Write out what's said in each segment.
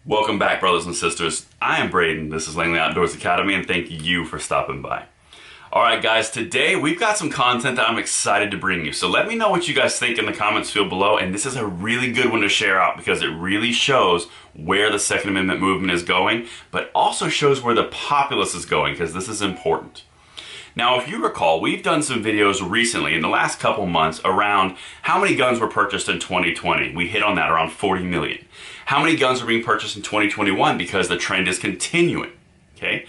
Welcome back, brothers and sisters. I am Braden. This is Langley Outdoors Academy, and thank you for stopping by. All right, guys, today we've got some content that I'm excited to bring you. So let me know what you guys think in the comments field below, and this is a really good one to share out because it really shows where the Second Amendment movement is going, but also shows where the populace is going, because this is important. Now, if you recall, we've done some videos recently in the last couple months around how many guns were purchased in 2020. We hit on that around 40 million. How many guns are being purchased in 2021 because the trend is continuing, okay?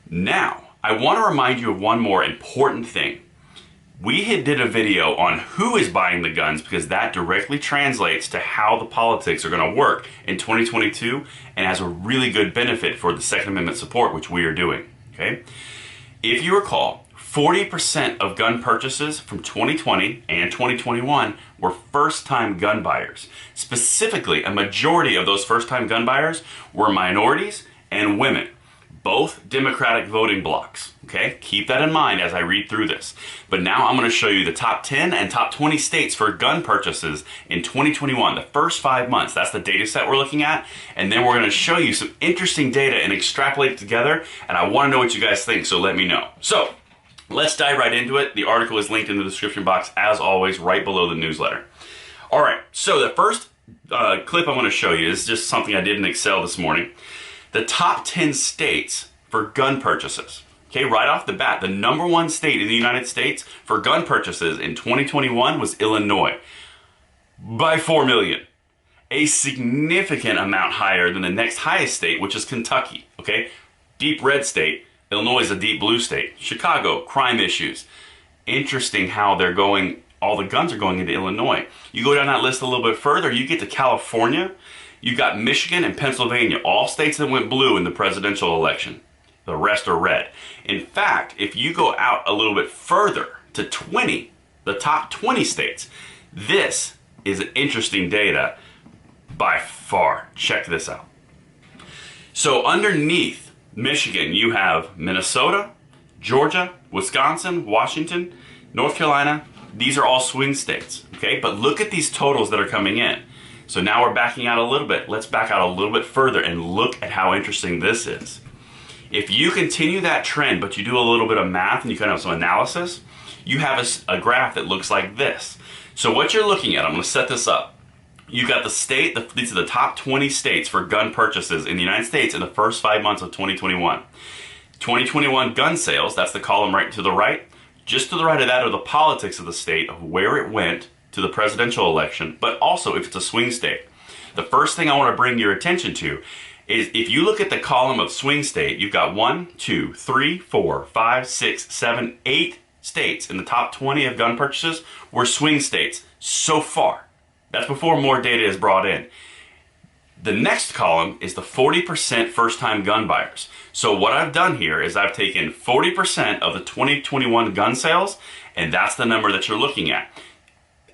Now, I want to remind you of one more important thing. We did a video on who is buying the guns because that directly translates to how the politics are going to work in 2022 and has a really good benefit for the Second Amendment support, which we are doing, okay? If you recall, 40% of gun purchases from 2020 and 2021 were first-time gun buyers. Specifically, a majority of those first-time gun buyers were minorities and women, both Democratic voting blocs. Okay, keep that in mind as I read through this. But now I'm going to show you the top 10 and top 20 states for gun purchases in 2021, the first 5 months. That's the data set we're looking at. And then we're going to show you some interesting data and extrapolate it together. And I want to know what you guys think, so let me know. So let's dive right into it. The article is linked in the description box, as always, right below the newsletter. All right, so the first clip I want to show you is just something I did in Excel this morning. The top 10 states for gun purchases. Okay, right off the bat, the number one state in the United States for gun purchases in 2021 was Illinois, by 4 million. A significant amount higher than the next highest state, which is Kentucky, okay? Deep red state. Illinois is a deep blue state. Chicago, crime issues. Interesting how they're going, all the guns are going into Illinois. You go down that list a little bit further, you get to California. You've got Michigan and Pennsylvania, all states that went blue in the presidential election. The rest are red. In fact, if you go out a little bit further to 20, the top 20 states, this is interesting data by far. Check this out. So underneath Michigan, you have Minnesota, Georgia, Wisconsin, Washington, North Carolina. These are all swing states, okay? But look at these totals that are coming in. So now we're backing out a little bit. Let's back out a little bit further and look at how interesting this is. If you continue that trend, but you do a little bit of math and you kind of have some analysis, you have a graph that looks like this. So what you're looking at, I'm going to set this up. You got the state, these are the top 20 states for gun purchases in the United States in the first 5 months of 2021. 2021 gun sales, that's the column right to the right. Just to the right of that are the politics of the state, of where it went to the presidential election, but also if it's a swing state. The first thing I want to bring your attention to is if you look at the column of swing state, you've got 1, 2, 3, 4, 5, 6, 7, 8 states in the top 20 of gun purchases were swing states so far. That's before more data is brought in. The next column is the 40% first-time gun buyers. So what I've done here is I've taken 40% of the 2021 gun sales, and that's the number that you're looking at.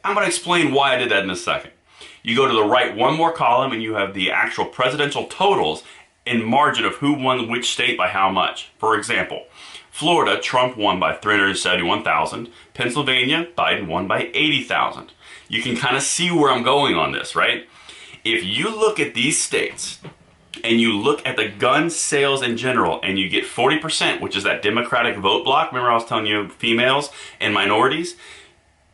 I'm going to explain why I did that in a second. You go to the right one more column and you have the actual presidential totals in margin of who won which state by how much. For example, Florida, Trump won by 371,000. Pennsylvania, Biden won by 80,000. You can kind of see where I'm going on this, right? If you look at these states and you look at the gun sales in general and you get 40%, which is that Democratic vote block, remember I was telling you females and minorities,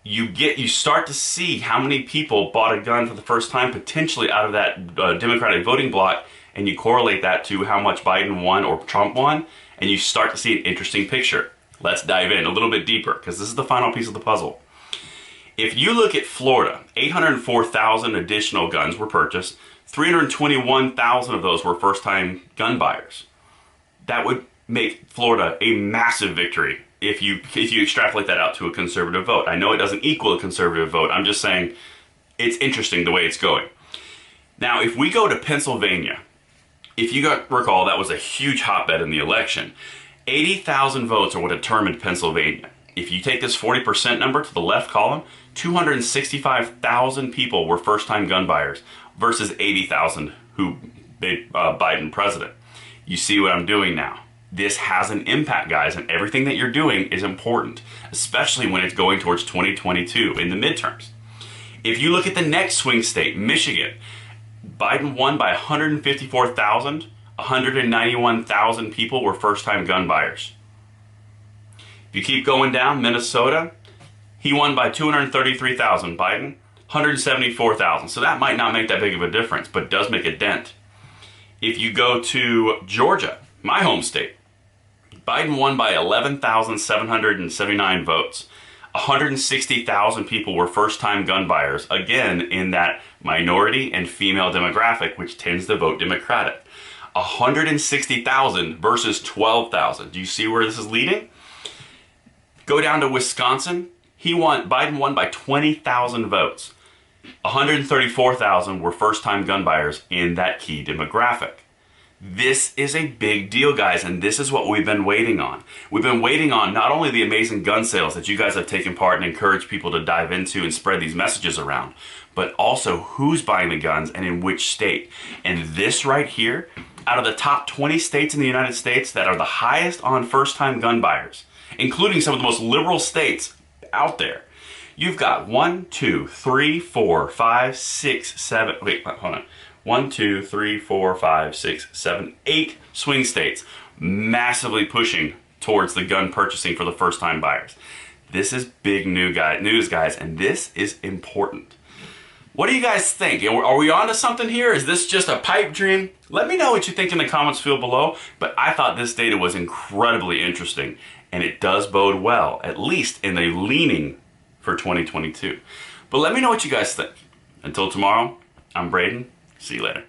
you start to see how many people bought a gun for the first time potentially out of that Democratic voting bloc, and you correlate that to how much Biden won or Trump won, and you start to see an interesting picture. Let's dive in a little bit deeper because this is the final piece of the puzzle. If you look at Florida, 804,000 additional guns were purchased. 321,000 of those were first-time gun buyers. That would make Florida a massive victory if you extrapolate that out to a conservative vote. I know it doesn't equal a conservative vote. I'm just saying it's interesting the way it's going. Now, if we go to Pennsylvania, if you recall, that was a huge hotbed in the election. 80,000 votes are what determined Pennsylvania. If you take this 40% number to the left column, 265,000 people were first-time gun buyers versus 80,000 who made Biden president. You see what I'm doing now? This has an impact, guys, and everything that you're doing is important, especially when it's going towards 2022 in the midterms. If you look at the next swing state, Michigan, Biden won by 154,000. 191,000 people were first-time gun buyers. If you keep going down, Minnesota, he won by 233,000. Biden, 174,000. So that might not make that big of a difference, but does make a dent. If you go to Georgia, my home state, Biden won by 11,779 votes. 160,000 people were first-time gun buyers, again, in that minority and female demographic, which tends to vote Democratic. 160,000 versus 12,000. Do you see where this is leading? Go down to Wisconsin. Biden won by 20,000 votes. 134,000 were first-time gun buyers in that key demographic. This is a big deal, guys, and this is what we've been waiting on. We've been waiting on not only the amazing gun sales that you guys have taken part and encouraged people to dive into and spread these messages around, but also who's buying the guns and in which state. And this right here, out of the top 20 states in the United States that are the highest on first-time gun buyers, including some of the most liberal states out there, you've got 1, 2, 3, 4, 5, 6, 7, wait, hold on. 1, 2, 3, 4, 5, 6, 7, 8 swing states massively pushing towards the gun purchasing for the first-time buyers. This is big news, guys, and this is important. What do you guys think? Are we onto something here? Is this just a pipe dream? Let me know what you think in the comments field below, but I thought this data was incredibly interesting, and it does bode well, at least in the leaning for 2022. But let me know what you guys think. Until tomorrow, I'm Braden. See you later.